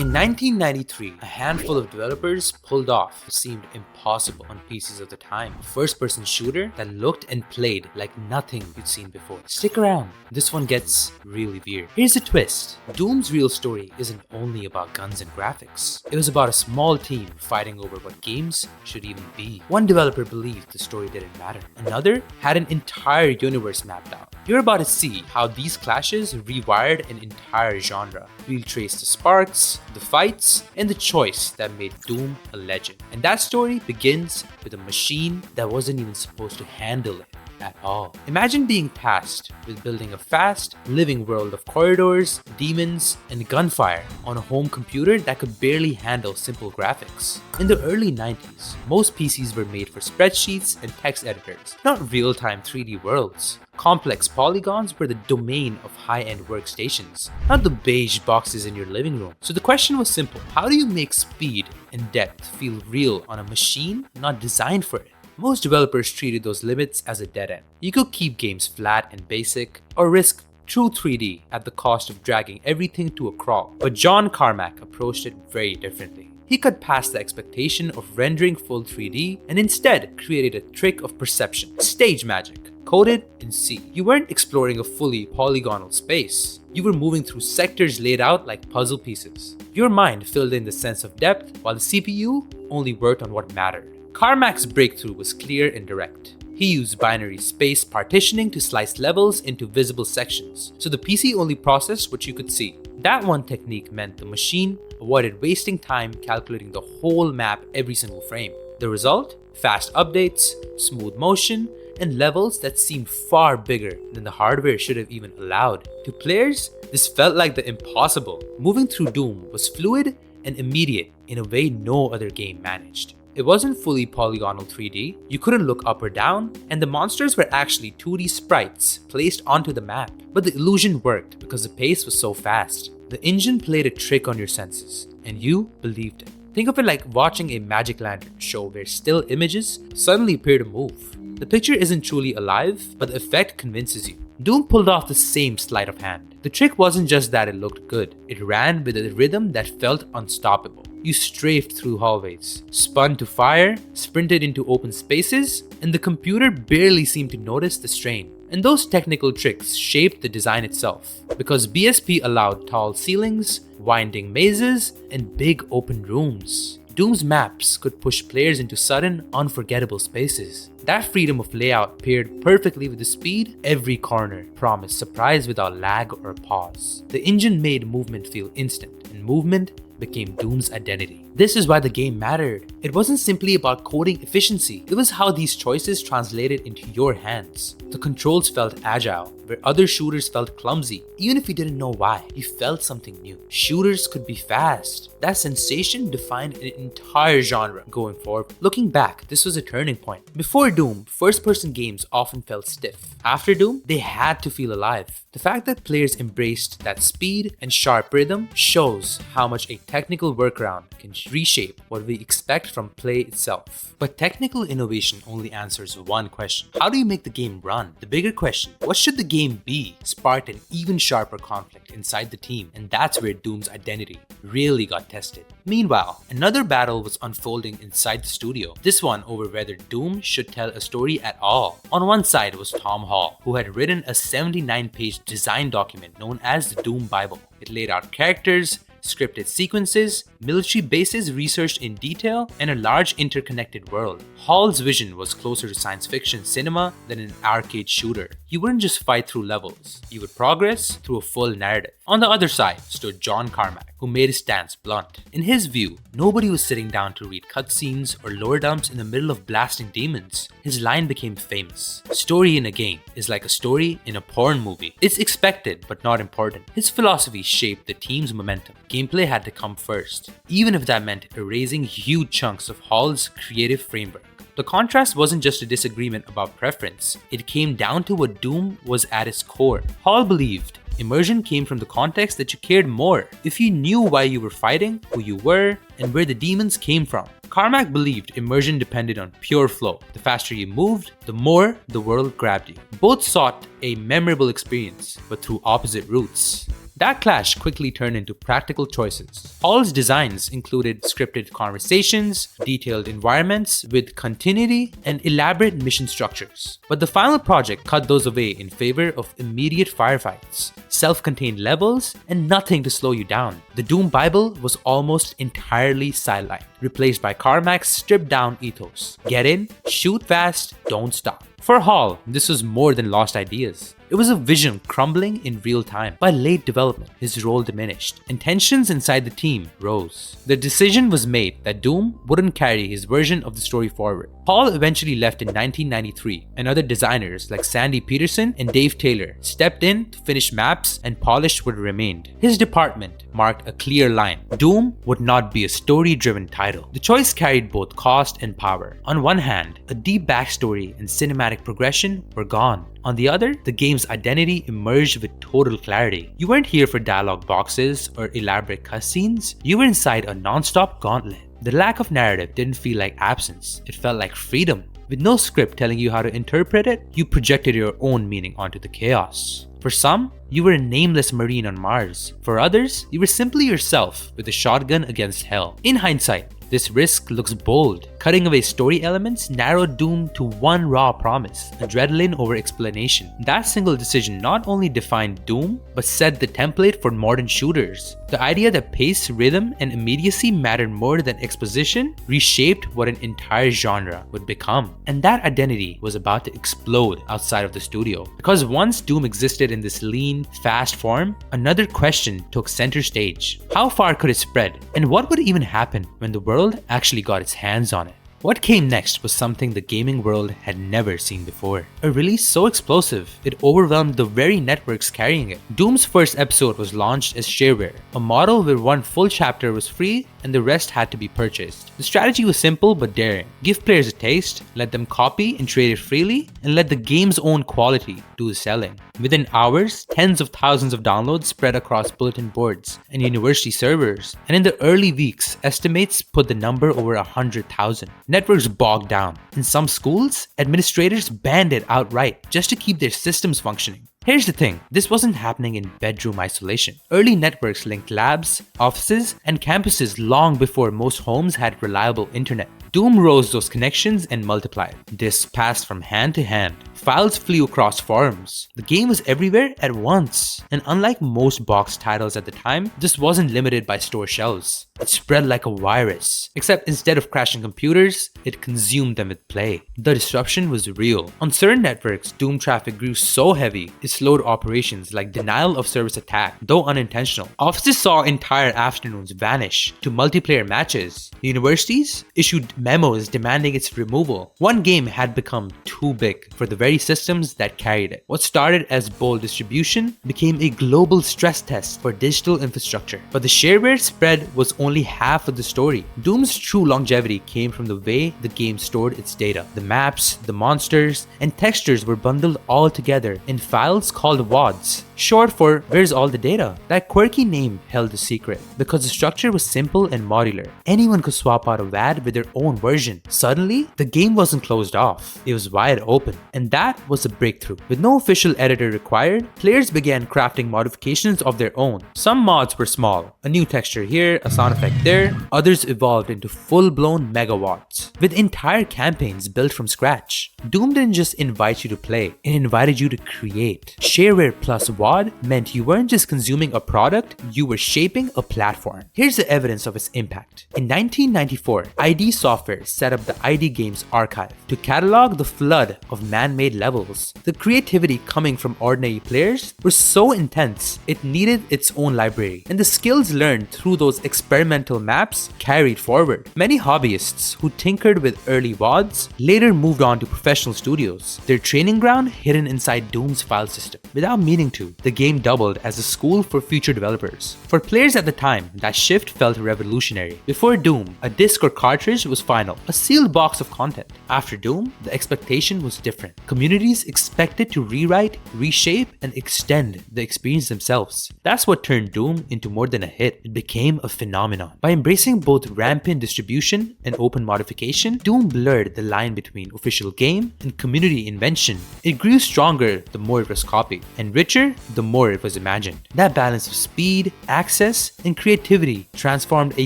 In 1993, a handful of developers pulled off what seemed impossible on PCs of the time. A first-person shooter that looked and played like nothing you'd seen before. Stick around, this one gets really weird. Here's a twist. Doom's real story isn't only about guns and graphics. It was about a small team fighting over what games should even be. One developer believed the story didn't matter. Another had an entire universe mapped out. You're about to see how these clashes rewired an entire genre. We'll trace the sparks, the fights, and the choice that made Doom a legend. And that story begins with a machine that wasn't even supposed to handle it at all. Imagine being tasked with building a fast, living world of corridors, demons, and gunfire on a home computer that could barely handle simple graphics. In the early 90s, most PCs were made for spreadsheets and text editors, not real-time 3D worlds. Complex polygons were the domain of high-end workstations, not the beige boxes in your living room. So the question was simple: how do you make speed and depth feel real on a machine not designed for it? Most developers treated those limits as a dead end. You could keep games flat and basic, or risk true 3D at the cost of dragging everything to a crawl. But John Carmack approached it very differently. He cut past the expectation of rendering full 3D and instead created a trick of perception, stage magic, coded in C. You weren't exploring a fully polygonal space. You were moving through sectors laid out like puzzle pieces. Your mind filled in the sense of depth, while the CPU only worked on what mattered. Carmack's breakthrough was clear and direct. He used binary space partitioning to slice levels into visible sections, so the PC only processed what you could see. That one technique meant the machine avoided wasting time calculating the whole map every single frame. The result? Fast updates, smooth motion, and levels that seemed far bigger than the hardware should have even allowed. To players, this felt like the impossible. Moving through Doom was fluid and immediate in a way no other game managed. It wasn't fully polygonal 3D, you couldn't look up or down, and the monsters were actually 2D sprites placed onto the map. But the illusion worked because the pace was so fast. The engine played a trick on your senses, and you believed it. Think of it like watching a magic lantern show where still images suddenly appear to move. The picture isn't truly alive, but the effect convinces you. Doom pulled off the same sleight of hand. The trick wasn't just that it looked good, it ran with a rhythm that felt unstoppable. You strafed through hallways, spun to fire, sprinted into open spaces, and the computer barely seemed to notice the strain. And those technical tricks shaped the design itself, because BSP allowed tall ceilings, winding mazes, and big open rooms. Doom's maps could push players into sudden, unforgettable spaces. That freedom of layout paired perfectly with the speed every corner promised surprise without lag or pause. The engine made movement feel instant, and movement became Doom's identity. This is why the game mattered. It wasn't simply about coding efficiency, it was how these choices translated into your hands. The controls felt agile, where other shooters felt clumsy. Even if you didn't know why, you felt something new. Shooters could be fast. That sensation defined an entire genre going forward. Looking back, this was a turning point. Before Doom, first-person games often felt stiff. After Doom, they had to feel alive. The fact that players embraced that speed and sharp rhythm shows how much a technical workaround can reshape what we expect from play itself. But technical innovation only answers one question: how do you make the game run? The bigger question: what should the game be? Sparked an even sharper conflict inside the team, and that's where Doom's identity really got tested. Meanwhile, another battle was unfolding inside the studio, this one over whether Doom should tell a story at all. On one side was Tom Hall, who had written a 79-page design document known as the Doom Bible. It laid out characters, scripted sequences, military bases researched in detail, and a large interconnected world. Hall's vision was closer to science fiction cinema than an arcade shooter. You wouldn't just fight through levels, you would progress through a full narrative. On the other side stood John Carmack, who made his stance blunt. In his view, nobody was sitting down to read cutscenes or lore dumps in the middle of blasting demons. His line became famous: "Story in a game is like a story in a porn movie. It's expected but not important." His philosophy shaped the team's momentum. Gameplay had to come first, even if that meant erasing huge chunks of Hall's creative framework. The contrast wasn't just a disagreement about preference, it came down to what Doom was at its core. Hall believed immersion came from the context that you cared more. If you knew why you were fighting, who you were, and where the demons came from. Carmack believed immersion depended on pure flow. The faster you moved, the more the world grabbed you. Both sought a memorable experience, but through opposite routes. That clash quickly turned into practical choices. Paul's designs included scripted conversations, detailed environments with continuity, and elaborate mission structures. But the final project cut those away in favor of immediate firefights, self-contained levels, and nothing to slow you down. The Doom Bible was almost entirely sidelined, replaced by Carmack's stripped-down ethos. Get in, shoot fast, don't stop. For Hall, this was more than lost ideas. It was a vision crumbling in real time. By late development, his role diminished, and tensions inside the team rose. The decision was made that Doom wouldn't carry his version of the story forward. Paul eventually left in 1993, and other designers like Sandy Peterson and Dave Taylor stepped in to finish maps and polish what remained. His department marked a clear line. Doom would not be a story-driven title. The choice carried both cost and power. On one hand, a deep backstory and cinematic progression were gone. On the other, the game's identity emerged with total clarity. You weren't here for dialogue boxes or elaborate cutscenes. You were inside a non-stop gauntlet. The lack of narrative didn't feel like absence. It felt like freedom. With no script telling you how to interpret it, you projected your own meaning onto the chaos. For some, you were a nameless marine on Mars. For others, you were simply yourself with a shotgun against hell. In hindsight, this risk looks bold. Cutting away story elements narrowed Doom to one raw promise, adrenaline over explanation. That single decision not only defined Doom, but set the template for modern shooters. The idea that pace, rhythm, and immediacy mattered more than exposition reshaped what an entire genre would become. And that identity was about to explode outside of the studio. Because once Doom existed in this lean, fast form, another question took center stage. How far could it spread? And what would even happen when the world actually got its hands on it? What came next was something the gaming world had never seen before. A release so explosive, it overwhelmed the very networks carrying it. Doom's first episode was launched as Shareware, a model where one full chapter was free and the rest had to be purchased. The strategy was simple but daring. Give players a taste, let them copy and trade it freely, and let the game's own quality do the selling. Within hours, tens of thousands of downloads spread across bulletin boards and university servers, and in the early weeks, estimates put the number over 100,000. Networks bogged down. In some schools, administrators banned it outright just to keep their systems functioning. Here's the thing, this wasn't happening in bedroom isolation. Early networks linked labs, offices, and campuses long before most homes had reliable internet. Doom rose those connections and multiplied. Discs passed from hand to hand. Files flew across forums. The game was everywhere at once. And unlike most box titles at the time, this wasn't limited by store shelves. It spread like a virus. Except instead of crashing computers, it consumed them with play. The disruption was real. On certain networks, Doom traffic grew so heavy, it slowed operations like denial of service attack, though unintentional. Offices saw entire afternoons vanish to multiplayer matches. Universities issued memos demanding its removal. One game had become too big for the very systems that carried it. What started as bold distribution became a global stress test for digital infrastructure. But the shareware spread was only half of the story. Doom's true longevity came from the way the game stored its data. The maps, the monsters, and textures were bundled all together in files called WADs, short for "Where's all the data?" That quirky name held the secret because the structure was simple and modular. Anyone could swap out a WAD with their own version. Suddenly, the game wasn't closed off. It was wide open. And that was a breakthrough. With no official editor required, players began crafting modifications of their own. Some mods were small, a new texture here, a sound effect there. Others evolved into full-blown megawatts, with entire campaigns built from scratch. Doom didn't just invite you to play, it invited you to create. Shareware plus WAD meant you weren't just consuming a product, you were shaping a platform. Here's the evidence of its impact. In 1994, ID Software set up the ID Games Archive to catalog the flood of man-made levels. The creativity coming from ordinary players was so intense, it needed its own library, and the skills learned through those experimental maps carried forward. Many hobbyists who tinkered with early WADs later moved on to professional studios, their training ground hidden inside Doom's file system. Without meaning to, the game doubled as a school for future developers. For players at the time, that shift felt revolutionary. Before Doom, a disc or cartridge was final, a sealed box of content. After Doom, the expectation was different. Communities expected to rewrite, reshape, and extend the experience themselves. That's what turned Doom into more than a hit. It became a phenomenon. By embracing both rampant distribution and open modification, Doom blurred the line between official game and community invention. It grew stronger the more it was copied, and richer the more it was imagined. That balance of speed, access, and creativity transformed a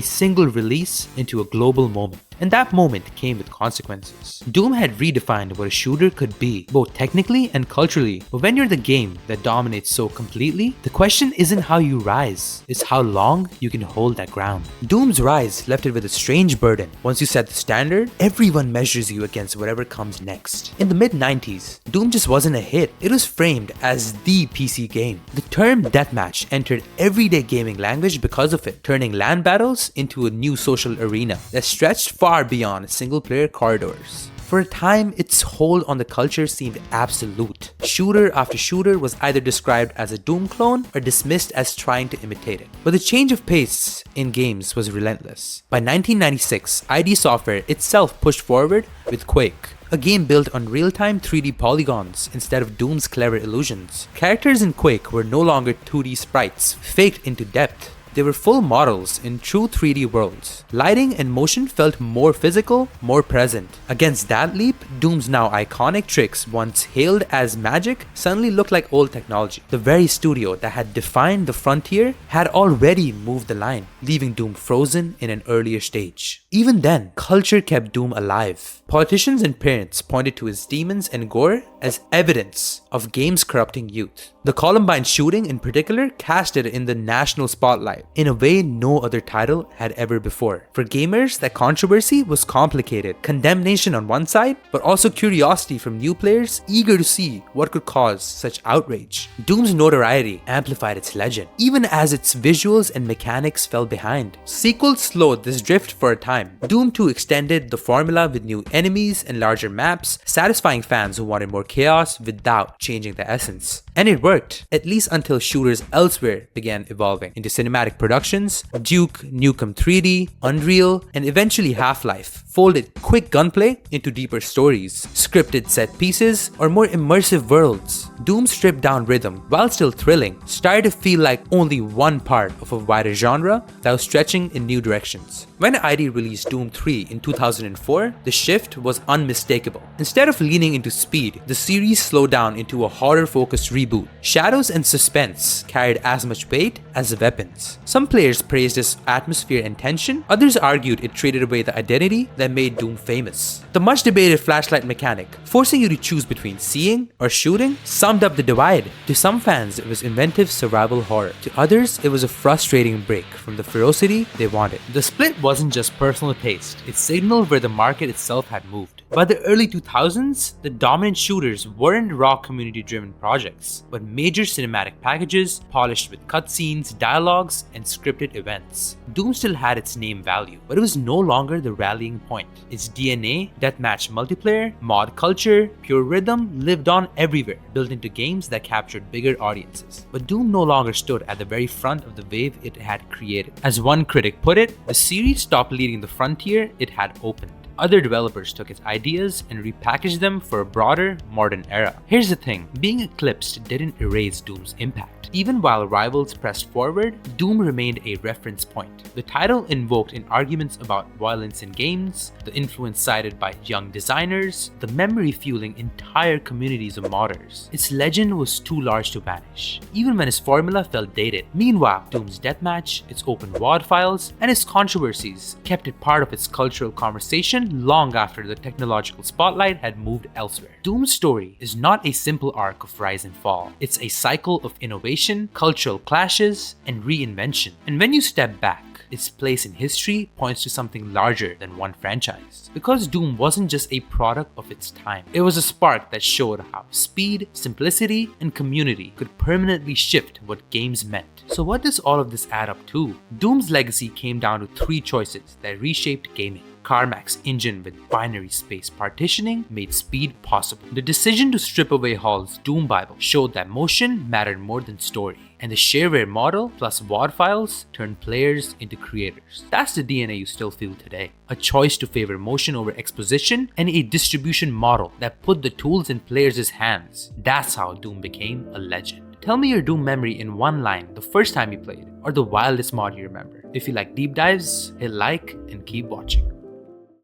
single release into a global moment. And that moment came with consequences. Doom had redefined what a shooter could be, both technically and culturally. But when you're the game that dominates so completely, the question isn't how you rise, it's how long you can hold that ground. Doom's rise left it with a strange burden. Once you set the standard, everyone measures you against whatever comes next. In the mid-90s, Doom just wasn't a hit. It was framed as the PC game. The term deathmatch entered everyday gaming language because of it, turning LAN battles into a new social arena that stretched far beyond single-player corridors. For a time, its hold on the culture seemed absolute. Shooter after shooter was either described as a Doom clone or dismissed as trying to imitate it. But the change of pace in games was relentless. By 1996, ID Software itself pushed forward with Quake, a game built on real-time 3D polygons instead of Doom's clever illusions. Characters in Quake were no longer 2D sprites, faked into depth. They were full models in true 3D worlds. Lighting and motion felt more physical, more present. Against that leap, Doom's now iconic tricks, once hailed as magic, suddenly looked like old technology. The very studio that had defined the frontier had already moved the line, leaving Doom frozen in an earlier stage. Even then, culture kept Doom alive. Politicians and parents pointed to his demons and gore as evidence of games corrupting youth. The Columbine shooting in particular cast it in the national spotlight in a way no other title had ever before. For gamers, that controversy was complicated. Condemnation on one side, but also curiosity from new players eager to see what could cause such outrage. Doom's notoriety amplified its legend, even as its visuals and mechanics fell behind. Sequels slowed this drift for a time. Doom 2 extended the formula with new enemies and larger maps, satisfying fans who wanted more chaos without changing the essence. And it worked, at least until shooters elsewhere began evolving into cinematic productions. Duke Nukem 3D, Unreal, and eventually Half-Life folded quick gunplay into deeper stories, scripted set pieces, or more immersive worlds. Doom stripped down rhythm, while still thrilling, started to feel like only one part of a wider genre that was stretching in new directions. When ID released Doom 3 in 2004, the shift was unmistakable. Instead of leaning into speed, the series slowed down into a horror-focused reboot. Shadows and suspense carried as much weight as the weapons. Some players praised its atmosphere and tension, others argued it traded away the identity that made Doom famous. The much debated flashlight mechanic, forcing you to choose between seeing or shooting, summed up the divide. To some fans, it was inventive survival horror. To others, it was a frustrating break from the ferocity they wanted. The split wasn't just personal taste, it signaled where the market itself had moved. By the early 2000s, the dominant shooters weren't raw community-driven projects, but major cinematic packages polished with cutscenes, dialogues, and scripted events. Doom still had its name value, but it was no longer the rallying point. Its DNA, deathmatch multiplayer, mod culture, pure rhythm lived on everywhere, built into games that captured bigger audiences. But Doom no longer stood at the very front of the wave it had created. As one critic put it, the series stopped leading the frontier it had opened. Other developers took its ideas and repackaged them for a broader, modern era. Here's the thing, being eclipsed didn't erase Doom's impact. Even while rivals pressed forward, Doom remained a reference point. The title invoked in arguments about violence in games, the influence cited by young designers, the memory fueling entire communities of modders. Its legend was too large to vanish, even when its formula felt dated. Meanwhile, Doom's deathmatch, its open WAD files, and its controversies kept it part of its cultural conversation long after the technological spotlight had moved elsewhere. Doom's story is not a simple arc of rise and fall. It's a cycle of innovation, cultural clashes, and reinvention. And when you step back, its place in history points to something larger than one franchise. Because Doom wasn't just a product of its time, it was a spark that showed how speed, simplicity, and community could permanently shift what games meant. So what does all of this add up to? Doom's legacy came down to three choices that reshaped gaming. Carmack's engine with binary space partitioning made speed possible. The decision to strip away Hall's Doom Bible showed that motion mattered more than story. And the Shareware Model plus WAD files turned players into creators. That's the DNA you still feel today. A choice to favor motion over exposition and a distribution model that put the tools in players' hands. That's how Doom became a legend. Tell me your Doom memory in one line the first time you played, or the wildest mod you remember. If you like deep dives, hit like and keep watching.